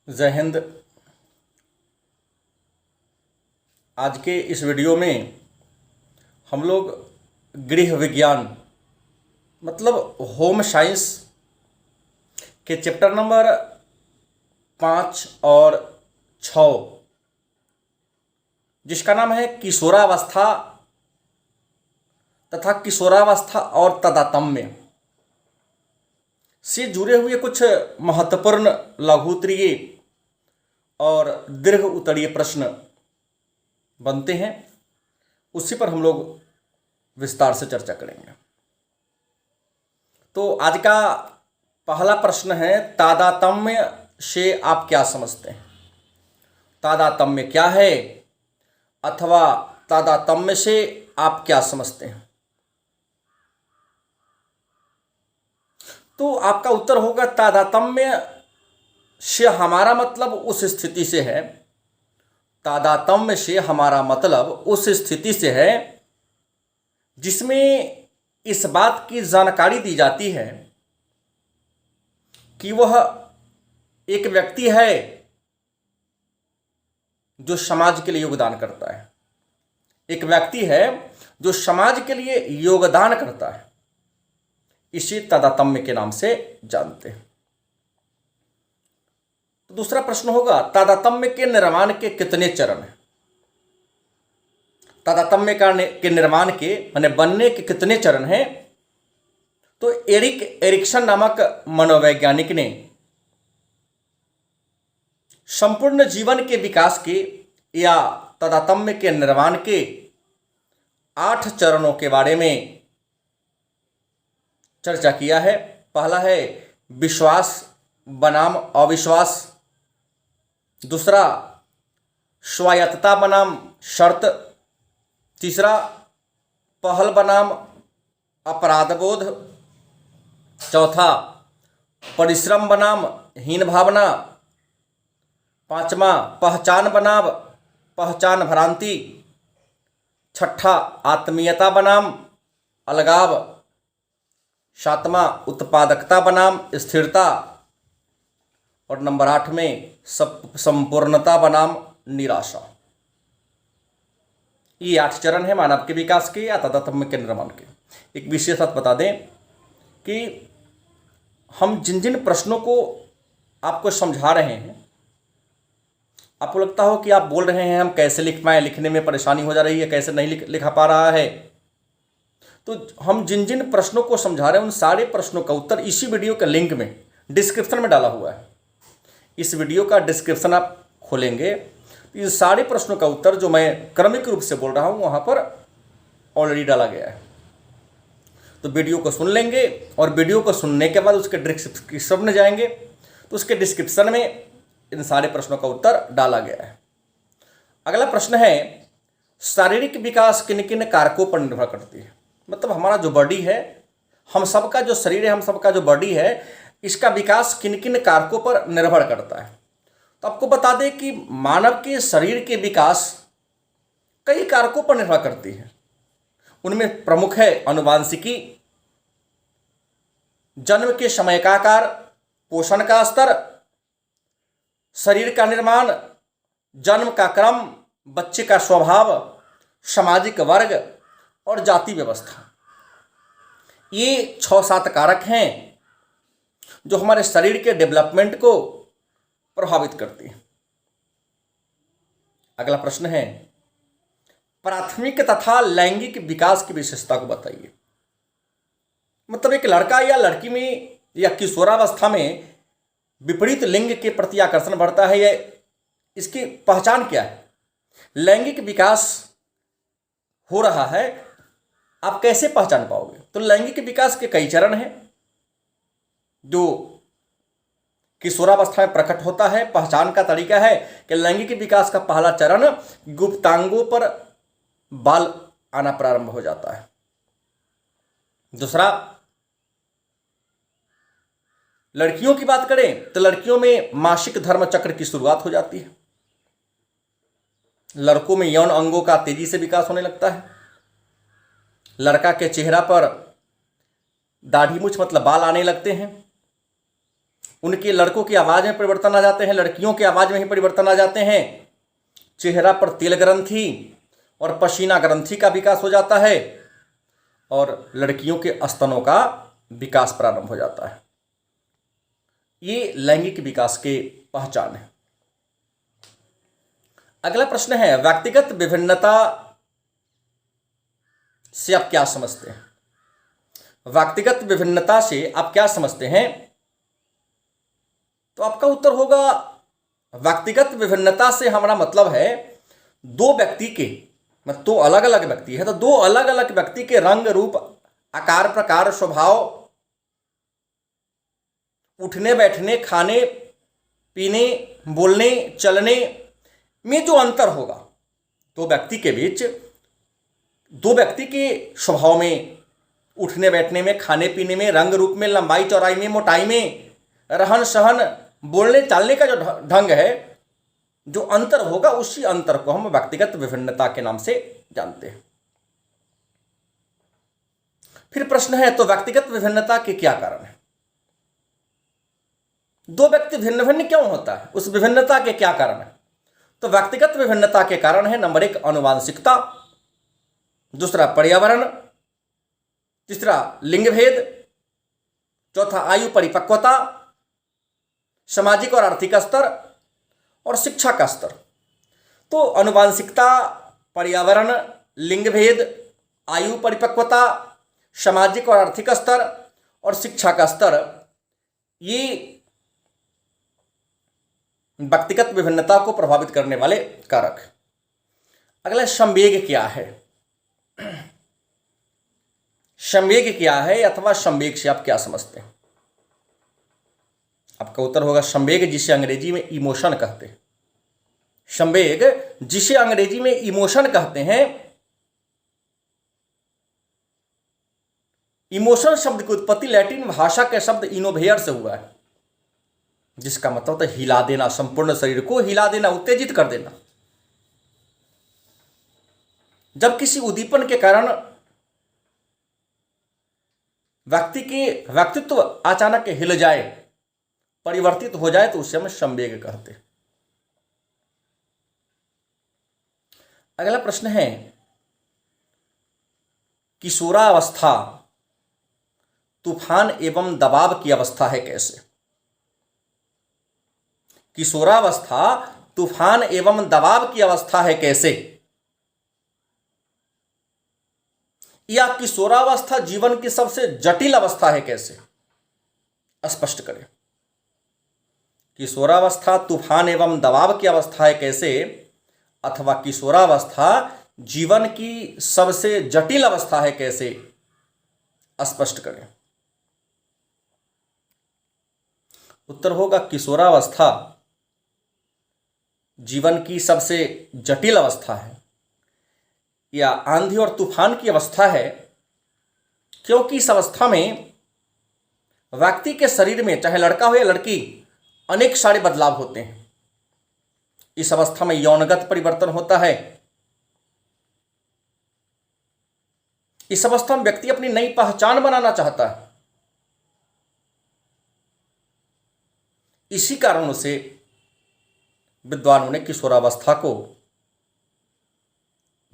जय हिंद। आज के इस वीडियो में हम लोग गृह विज्ञान मतलब होम साइंस के चैप्टर नंबर 5 और 6 जिसका नाम है किशोरावस्था तथा किशोरावस्था और तादात्म्य से जुड़े हुए कुछ महत्वपूर्ण लघुत्तरीय और दीर्घ उत्तरीय प्रश्न बनते हैं, उसी पर हम लोग विस्तार से चर्चा करेंगे। तो आज का पहला प्रश्न है, तादात्म्य से आप क्या समझते हैं? तादात्म्य क्या है अथवा तादात्म्य से आप क्या समझते हैं? तो आपका उत्तर होगा, तादात्म्य से हमारा मतलब उस स्थिति से है, तादात्म्य से हमारा मतलब उस स्थिति से है जिसमें इस बात की जानकारी दी जाती है कि वह एक व्यक्ति है जो समाज के लिए योगदान करता है, एक व्यक्ति है जो समाज के लिए योगदान करता है। इसी तादात्म्य के नाम से जानते हैं। तो दूसरा प्रश्न होगा, तादात्म्य के निर्माण के कितने चरण हैं? तादात्म्य के निर्माण के माने बनने के कितने चरण हैं? तो एरिक एरिक्सन नामक मनोवैज्ञानिक ने संपूर्ण जीवन के विकास के या तादात्म्य के निर्माण के 8 चरणों के बारे में चर्चा किया है। पहला है विश्वास बनाम अविश्वास, दूसरा स्वायत्तता बनाम शर्त, तीसरा पहल बनाम अपराधबोध, चौथा परिश्रम बनाम हीन भावना, पांचवा पहचान बनाम पहचान भ्रांति, छठा आत्मीयता बनाम अलगाव, सातवां उत्पादकता बनाम स्थिरता और नंबर 8 में संपूर्णता बनाम निराशा। ये 8 चरण है मानव के विकास के या तादात्म्य के निर्माण के। एक विशेष बात बता दें कि हम जिन जिन प्रश्नों को आपको समझा रहे हैं, आपको लगता हो कि आप बोल रहे हैं हम कैसे लिख पाएँ, लिखने में परेशानी हो जा रही है, कैसे नहीं लिखा पा रहा है, तो हम जिन जिन प्रश्नों को समझा रहे हैं उन सारे प्रश्नों का उत्तर इसी वीडियो के लिंक में डिस्क्रिप्शन में डाला हुआ है। इस वीडियो का डिस्क्रिप्शन आप खोलेंगे तो इन सारे प्रश्नों का उत्तर जो मैं क्रमिक रूप से बोल रहा हूँ वहाँ पर ऑलरेडी डाला गया है। तो वीडियो को सुन लेंगे और वीडियो को सुनने के बाद उसके डिस्क्रिप्शन में जाएंगे तो उसके डिस्क्रिप्शन में इन सारे प्रश्नों का उत्तर डाला गया है। अगला प्रश्न है, शारीरिक विकास किन किन कारकों पर निर्भर करती है? मतलब हमारा जो बॉडी है, हम सबका जो शरीर है, हम सबका जो बॉडी है, इसका विकास किन किन कारकों पर निर्भर करता है? तो आपको बता दें कि मानव के शरीर के विकास कई कारकों पर निर्भर करती है। उनमें प्रमुख है अनुवांशिकी, जन्म के समय का आकार, पोषण का स्तर, शरीर का निर्माण, जन्म का क्रम, बच्चे का स्वभाव, सामाजिक वर्ग और जाति व्यवस्था। ये 6-7 कारक हैं जो हमारे शरीर के डेवलपमेंट को प्रभावित करती है। अगला प्रश्न है, प्राथमिक तथा लैंगिक विकास की विशेषता को बताइए। मतलब एक लड़का या लड़की में या किशोरावस्था में विपरीत लिंग के प्रति आकर्षण बढ़ता है, या इसकी पहचान क्या है? लैंगिक विकास हो रहा है, आप कैसे पहचान पाओगे? तो लैंगिक विकास के कई चरण हैं जो किशोरावस्था में प्रकट होता है। पहचान का तरीका है कि लैंगिक विकास का पहला चरण गुप्तांगों पर बाल आना प्रारंभ हो जाता है। दूसरा, लड़कियों की बात करें तो लड़कियों में मासिक धर्म चक्र की शुरुआत हो जाती है। लड़कों में यौन अंगों का तेजी से विकास होने लगता है। लड़का के चेहरा पर दाढ़ी मूछ मतलब बाल आने लगते हैं। उनके लड़कों की आवाज़ में परिवर्तन आ जाते हैं, लड़कियों की आवाज़ में ही परिवर्तन आ जाते हैं। चेहरा पर तिल ग्रंथि और पसीना ग्रंथि का विकास हो जाता है और लड़कियों के स्तनों का विकास प्रारंभ हो जाता है। ये लैंगिक विकास के पहचान है। अगला प्रश्न है, व्यक्तिगत विभिन्नता से आप क्या समझते हैं? व्यक्तिगत विभिन्नता से आप क्या समझते हैं? तो आपका उत्तर होगा, व्यक्तिगत विभिन्नता से हमारा मतलब है दो व्यक्ति के, मतलब दो अलग अलग व्यक्ति है तो दो अलग अलग व्यक्ति के रंग, रूप, आकार, प्रकार, स्वभाव, उठने बैठने, खाने पीने, बोलने चलने में जो अंतर होगा दो व्यक्ति के बीच, दो व्यक्ति के स्वभाव में, उठने बैठने में, खाने पीने में, रंग रूप में, लंबाई चौड़ाई में, मोटाई में, रहन सहन, बोलने चालने का जो ढंग है, जो अंतर होगा, उसी अंतर को हम व्यक्तिगत विभिन्नता के नाम से जानते हैं। फिर प्रश्न है, तो व्यक्तिगत विभिन्नता के क्या कारण है? दो व्यक्ति भिन्न भिन्न क्यों होता है? उस विभिन्नता के क्या कारण है? तो व्यक्तिगत विभिन्नता के कारण है, नंबर 1 आनुवांशिकता, दूसरा पर्यावरण, तीसरा लिंग भेद, चौथा आयु परिपक्वता, सामाजिक और आर्थिक स्तर और शिक्षा का स्तर। तो आनुवांशिकता, पर्यावरण, लिंग भेद, आयु परिपक्वता, सामाजिक और आर्थिक स्तर और शिक्षा का स्तर, ये व्यक्तिगत विभिन्नता को प्रभावित करने वाले कारक। अगला, संवेग क्या है? संवेग क्या है अथवा संवेग से आप क्या समझते हैं? आपका उत्तर होगा संवेग, जिसे अंग्रेजी में इमोशन कहते हैं। संवेग, जिसे अंग्रेजी में इमोशन कहते हैं। इमोशन शब्द की उत्पत्ति लैटिन भाषा के शब्द इनोवेयर से हुआ है, जिसका मतलब है हिला देना, संपूर्ण शरीर को हिला देना, उत्तेजित कर देना। जब किसी उद्दीपन के कारण व्यक्ति के व्यक्तित्व अचानक हिल जाए, परिवर्तित हो जाए, तो उसे हम संवेग कहते हैं। अगला प्रश्न है, किशोरावस्था तूफान एवं दबाव की अवस्था है कैसे? किशोरावस्था तूफान एवं दबाव की अवस्था है कैसे? या किशोरावस्था जीवन की सबसे जटिल अवस्था है कैसे? स्पष्ट करें। किशोरावस्था तूफान एवं दबाव की अवस्था है कैसे, अथवा किशोरावस्था जीवन की सबसे जटिल अवस्था है कैसे? स्पष्ट करें। उत्तर होगा, किशोरावस्था जीवन की सबसे जटिल अवस्था है या आंधी और तूफान की अवस्था है, क्योंकि इस अवस्था में व्यक्ति के शरीर में, चाहे लड़का हो या लड़की, अनेक सारे बदलाव होते हैं। इस अवस्था में यौनगत परिवर्तन होता है। इस अवस्था में व्यक्ति अपनी नई पहचान बनाना चाहता है। इसी कारणों से विद्वानों ने किशोरावस्था को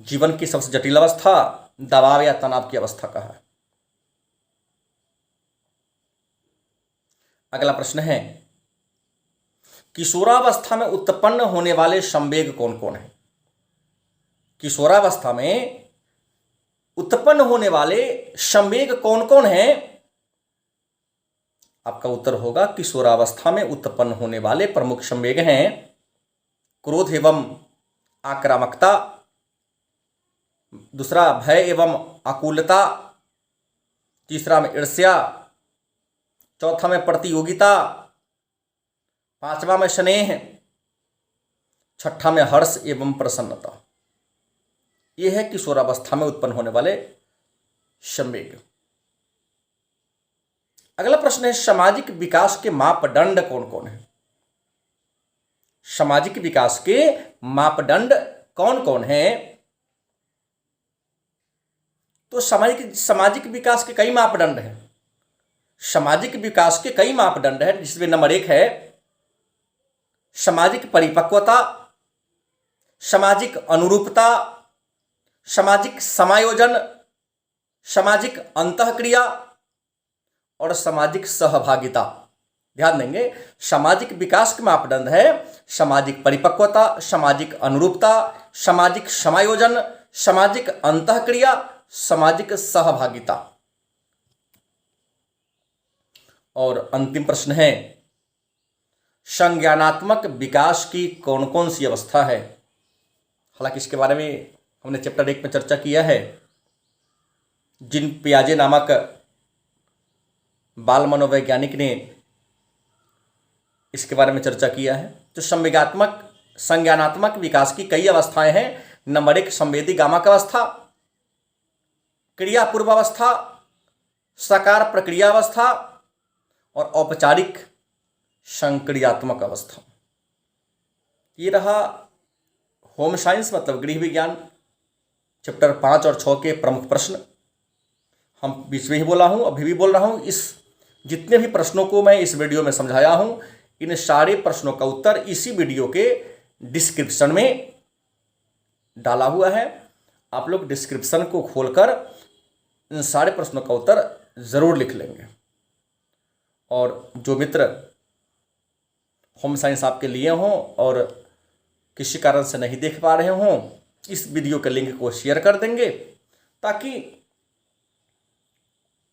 जीवन की सबसे जटिल अवस्था, दबाव या तनाव की अवस्था कहा है। अगला प्रश्न है, किशोरावस्था में उत्पन्न होने वाले संवेग कौन कौन है? किशोरावस्था में उत्पन्न होने वाले संवेग कौन कौन हैं? आपका उत्तर होगा, किशोरावस्था में उत्पन्न होने वाले प्रमुख संवेग हैं क्रोध एवं आक्रामकता, दूसरा भय एवं आकुलता, तीसरा में ईर्ष्या, चौथा में प्रतियोगिता, पांचवा में स्नेह, छठा में हर्ष एवं प्रसन्नता। यह है किशोरावस्था में उत्पन्न होने वाले संवेग। अगला प्रश्न है, सामाजिक विकास के मापदंड कौन कौन है? सामाजिक विकास के मापदंड कौन कौन है? तो सामाजिक विकास के कई मापदंड हैं। सामाजिक विकास के कई मापदंड हैं, जिसमें नंबर 1 है सामाजिक परिपक्वता, सामाजिक अनुरूपता, सामाजिक समायोजन, सामाजिक अंतःक्रिया और सामाजिक सहभागिता। ध्यान देंगे, सामाजिक विकास के मापदंड है सामाजिक परिपक्वता, सामाजिक अनुरूपता, सामाजिक समायोजन, सामाजिक अंतःक्रिया, सामाजिक सहभागिता। और अंतिम प्रश्न है संज्ञानात्मक विकास की कौन कौन सी अवस्था है। हालांकि इसके बारे में हमने चैप्टर 1 में चर्चा किया है। जिन पियाजे नामक बाल मनोवैज्ञानिक ने इसके बारे में चर्चा किया है। तो संज्ञानात्मक विकास की कई अवस्थाएं हैं। नंबर 1 संवेदी गामक अवस्था, क्रिया पूर्वावस्था, साकार प्रक्रिया अवस्था और औपचारिक संक्रियात्मक अवस्था। ये रहा होम साइंस मतलब गृह विज्ञान चैप्टर 5 और 6 के प्रमुख प्रश्न। हम बीच में ही बोला हूँ, अभी भी बोल रहा हूँ, इस जितने भी प्रश्नों को मैं इस वीडियो में समझाया हूँ, इन सारे प्रश्नों का उत्तर इसी वीडियो के डिस्क्रिप्शन में डाला हुआ है। आप लोग डिस्क्रिप्शन को खोलकर इन सारे प्रश्नों का उत्तर ज़रूर लिख लेंगे। और जो मित्र होम साइंस आपके लिए हों और किसी कारण से नहीं देख पा रहे हों, इस वीडियो के लिंक को शेयर कर देंगे ताकि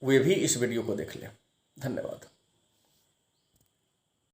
वे भी इस वीडियो को देख लें। धन्यवाद।